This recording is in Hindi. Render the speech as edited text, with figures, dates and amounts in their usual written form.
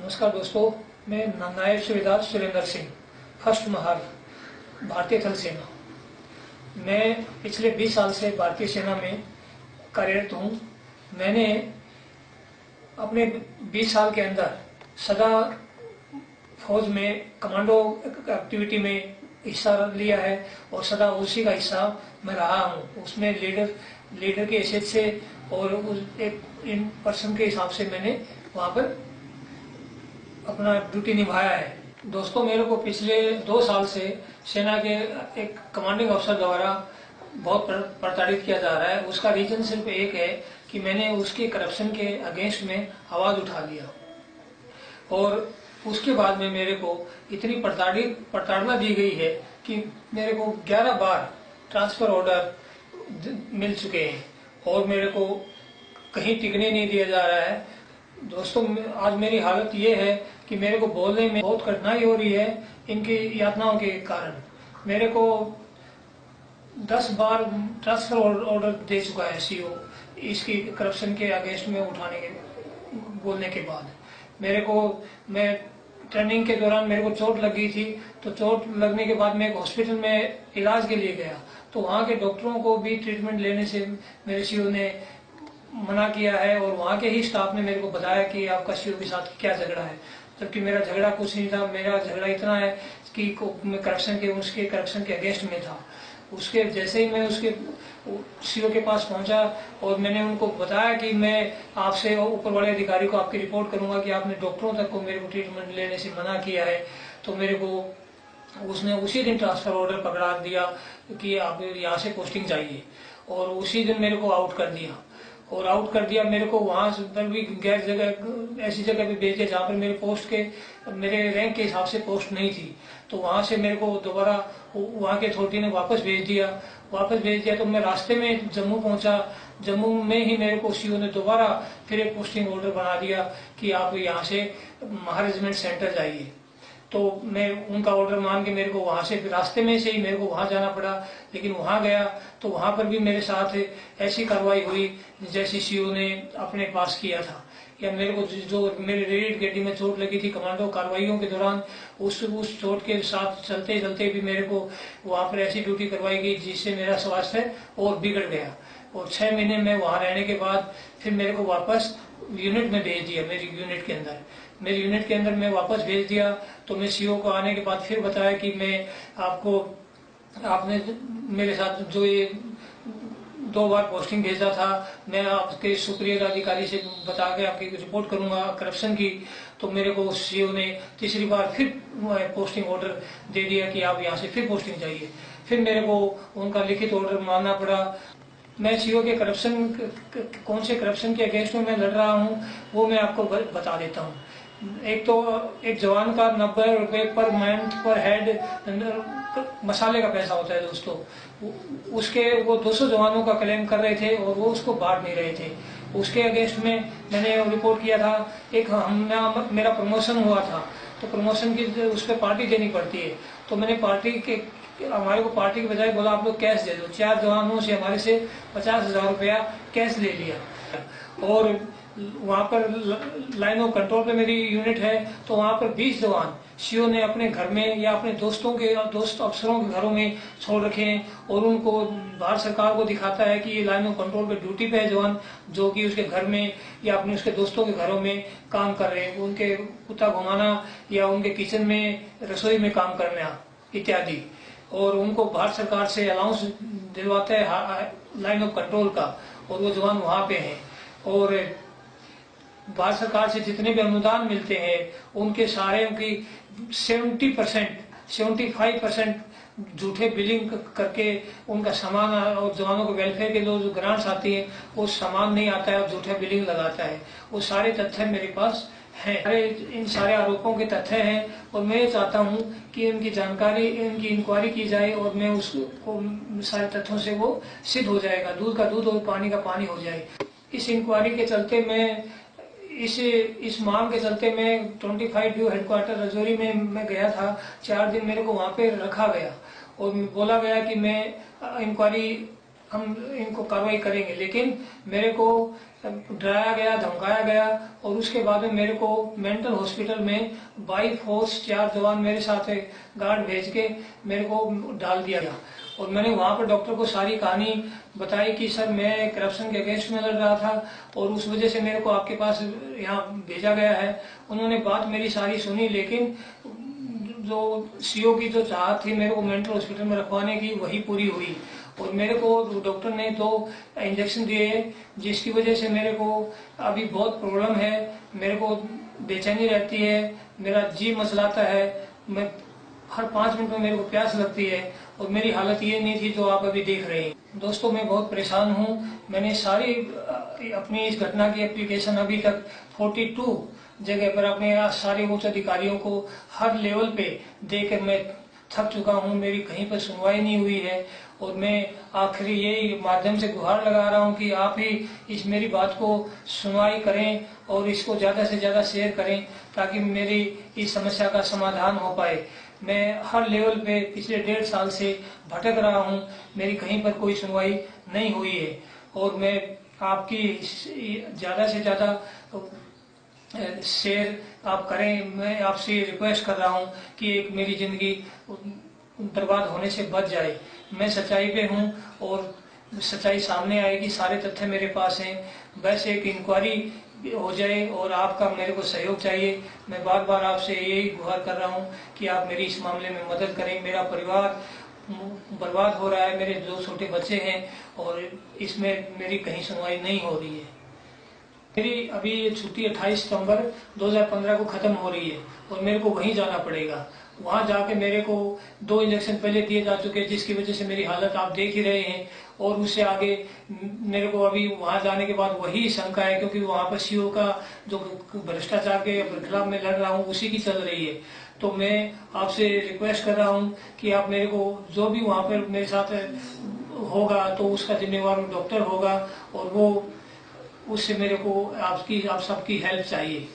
नमस्कार दोस्तों, मैं नायब सूबेदार सुरेंद्र सिंह, फर्स्ट महार, भारतीय थल सेना। मैं पिछले 20 साल से भारतीय सेना में कार्यरत हूँ। मैंने अपने 20 साल के अंदर सदा फौज में कमांडो एक्टिविटी में हिस्सा लिया है और सदा उसी का हिस्सा मैं रहा हूँ। उसमें लीडर के हैसियत से और एक इन पर्सन के हिसाब से मैंने वहाँ पर अपना ड्यूटी निभाया है। दोस्तों, मेरे को पिछले 2 साल से सेना के एक कमांडिंग अफसर द्वारा बहुत प्रताड़ित किया जा रहा है। उसका रीजन सिर्फ एक है कि मैंने उसके करप्शन के अगेंस्ट में आवाज उठा लिया और उसके बाद में मेरे को इतनी प्रताड़ना दी गई है कि मेरे को 11 बार ट्रांसफर ऑर्डर मिल चुके हैं और मेरे को कहीं टिकने नहीं दिया जा रहा है। दोस्तों, आज मेरी हालत ये है कि मेरे को बोलने में बहुत कठिनाई हो रही है इनकी यातनाओं के कारण। मेरे को 10 बार ट्रांसफर ऑर्डर दे चुका है सीओ, इसकी करप्शन के अगेंस्ट में उठाने के बोलने के बाद। मैं ट्रेनिंग के दौरान मेरे को चोट लग गई थी, तो चोट लगने के बाद मैं एक हॉस्पिटल में इलाज के लिए गया, तो वहाँ के डॉक्टरों को भी ट्रीटमेंट लेने से मेरे सीओ ने मना किया है और वहाँ के ही स्टाफ ने मेरे को बताया कि आपका सीओ के साथ क्या झगड़ा है, जबकि मेरा झगड़ा कुछ नहीं था। मेरा झगड़ा इतना है कि मैं उसके करप्शन के अगेंस्ट में था। उसके जैसे ही मैं उसके सीओ के पास पहुंचा और मैंने उनको बताया कि मैं आपसे ऊपर वाले अधिकारी को आपकी रिपोर्ट करूंगा कि आपने डॉक्टरों तक को मेरे को ट्रीटमेंट लेने से मना किया है, तो मेरे को उसने उसी दिन ट्रांसफर ऑर्डर पकड़ा दिया कि आप यहाँ से पोस्टिंग चाहिए और उसी दिन मेरे को आउट कर दिया। मेरे को वहां पर भी गैर जगह ऐसी जगह पे भेज दिया जहाँ पर मेरे रैंक के हिसाब से पोस्ट नहीं थी, तो वहां से मेरे को दोबारा वहाँ के अथॉरिटी ने वापस भेज दिया। तो मैं रास्ते में जम्मू पहुंचा। जम्मू में ही मेरे को सीओ ने दोबारा फिर एक पोस्टिंग ऑर्डर बना दिया कि आप यहाँ से महार रेजिमेंट सेंटर जाइए। तो मैं उनका ऑर्डर मान के मेरे को वहां से रास्ते में से ही मेरे को वहां जाना पड़ा। लेकिन वहां गया तो वहां पर भी मेरे साथ ऐसी कार्रवाई हुई जैसी सीओ ने अपने पास किया था। या मेरे को जो मेरे रेड गड्डी में चोट लगी थी कमांडो कार्रवाइयों के दौरान, उस चोट के साथ चलते चलते भी मेरे को वहां पर ऐसी ड्यूटी करवाई गई जिससे मेरा स्वास्थ्य और बिगड़ गया। और 6 महीने में वहां रहने के बाद फिर मेरे को वापस यूनिट में भेज दिया। मेरी यूनिट के अंदर मैं वापस भेज दिया। तो मैं सीओ को आने के बाद फिर बताया कि आपने मेरे साथ जो ये 2 बार पोस्टिंग भेजा था, मैं आपके सुप्रीयर अधिकारी से बता के आपकी रिपोर्ट करूंगा करप्शन की। तो मेरे को सीओ ने तीसरी बार फिर पोस्टिंग ऑर्डर दे दिया कि आप यहाँ से फिर पोस्टिंग चाहिए। फिर मेरे को उनका लिखित ऑर्डर मानना पड़ा। मैं सीओ के कौन से करप्शन के अगेंस्ट में मैं लड़ रहा हूँ वो मैं आपको बता देता हूँ। एक तो एक जवान का 90 रुपए पर मंथ पर हेड मसाले का पैसा होता है दोस्तों, उसके वो 200 जवानों का क्लेम कर रहे थे और वो उसको बांट नहीं रहे थे। उसके अगेंस्ट में मैंने रिपोर्ट किया था। मेरा प्रमोशन हुआ था, तो प्रमोशन की उस पर पार्टी देनी पड़ती है। तो मैंने हमारे को पार्टी के बजाय बोला आप लोग कैश दे दो। 4 जवानों से हमारे से 50,000 रुपया कैश ले लिया। और वहाँ पर लाइन ऑफ कंट्रोल पे मेरी यूनिट है, तो वहाँ पर 20 जवान सीओ ने अपने घर में या अपने दोस्त अफसरों के घरों में छोड़ रखे हैं और उनको भारत सरकार को दिखाता है कि ये लाइन ऑफ कंट्रोल पे ड्यूटी पे है जवान, जो कि उसके घर में या अपने उसके दोस्तों के घरों में काम कर रहे हैं, उनके कुत्ता घुमाना या उनके किचन में रसोई में काम करना इत्यादि। और उनको भारत सरकार से अलाउंस दिलवाता है लाइन ऑफ कंट्रोल का, और वो जवान वहां पे हैं। और भारत सरकार से जितने भी अनुदान मिलते हैं उनके सारे की 75% झूठे बिलिंग करके उनका सामान और जवानों के वेलफेयर के जो ग्रांट्स आती है वो सामान नहीं आता है और झूठे बिलिंग लगाता है। वो सारे तथ्य मेरे पास हैं। इन सारे आरोपों के तथ्य हैं और मैं ये चाहता हूं कि इनकी इंक्वायरी की जाए और मैं उसको सारे तथ्यों से वो सिद्ध हो जाएगा, दूध का दूध और पानी का पानी हो जाए। इस इंक्वायरी के चलते इस मांग के चलते मैं 25 ड्यू हेडक्वार्टर रजौरी में मैं गया था। 4 दिन मेरे को वहां पे रखा गया और बोला गया कि मैं इंक्वायरी हम इनको कार्रवाई करेंगे। लेकिन मेरे को डराया गया, धमकाया गया और उसके बाद में मेरे को मेंटल हॉस्पिटल में बाई फोर्स 4 जवान मेरे साथ गार्ड भेज के मेरे को डाल दिया गया। और मैंने वहां पर डॉक्टर को सारी कहानी बताई कि सर मैं करप्शन के अगेंस्ट में लड़ रहा था और उस वजह से मेरे को आपके पास यहाँ भेजा गया है। उन्होंने बात मेरी सारी सुनी, लेकिन जो सीओ की जो चाहत थी मेरे को मेंटल हॉस्पिटल में रखवाने की, वही पूरी हुई। और मेरे को डॉक्टर ने 2 इंजेक्शन दिए, जिसकी वजह से मेरे को अभी बहुत प्रॉब्लम है। मेरे को बेचैनी रहती है, मेरा जी मचलाता है, मैं हर 5 मिनट में मेरे को प्यास लगती है और मेरी हालत ये नहीं थी जो आप अभी देख रहे हैं। दोस्तों मैं बहुत परेशान हूँ। मैंने सारी अपनी इस घटना की एप्लीकेशन अभी तक 42 जगह पर अपने सारे उच्च अधिकारियों को हर लेवल पे देकर मैं थक चुका हूँ। मेरी कहीं पर सुनवाई नहीं हुई है और मैं आखिरी यही माध्यम से गुहार लगा रहा हूँ कि आप ही इस मेरी बात को सुनवाई करें और इसको ज्यादा से ज्यादा शेयर करें ताकि मेरी इस समस्या का समाधान हो पाए। मैं हर लेवल पे पिछले 1.5 साल से भटक रहा हूँ, मेरी कहीं पर कोई सुनवाई नहीं हुई है और मैं आपकी ज्यादा से ज्यादा शेयर आप करें। मैं आपसे रिक्वेस्ट कर रहा हूं कि एक मेरी जिंदगी बर्बाद होने से बच जाए। मैं सच्चाई पे हूं और सच्चाई सामने आएगी, सारे तथ्य मेरे पास हैं। बस एक इंक्वायरी हो जाए और आपका मेरे को सहयोग चाहिए। मैं बार बार आपसे यही गुहार कर रहा हूं कि आप मेरी इस मामले में मदद करें। मेरा परिवार बर्बाद हो रहा है, मेरे 2 छोटे बच्चे हैं और इसमें मेरी कहीं सुनवाई नहीं हो रही है। मेरी अभी छुट्टी 28 सितंबर 2015 को खत्म हो रही है और मेरे को वहीं जाना पड़ेगा। वहां जाके मेरे को 2 इंजेक्शन पहले दिए जा चुके हैं, जिसकी वजह से मेरी हालत आप देख ही रहे हैं। और उससे आगे मेरे को अभी वहां जाने के बाद वही शंका है, क्योंकि वहां पर सीओ का जो भ्रष्टाचार के खिलाफ मैं लड़ रहा हूँ उसी की चल रही है। तो मैं आपसे रिक्वेस्ट कर रहा हूँ कि आप मेरे को जो भी वहां पर मेरे साथ होगा तो उसका जिम्मेवार डॉक्टर होगा और वो उससे मेरे को आप सबकी हेल्प चाहिए।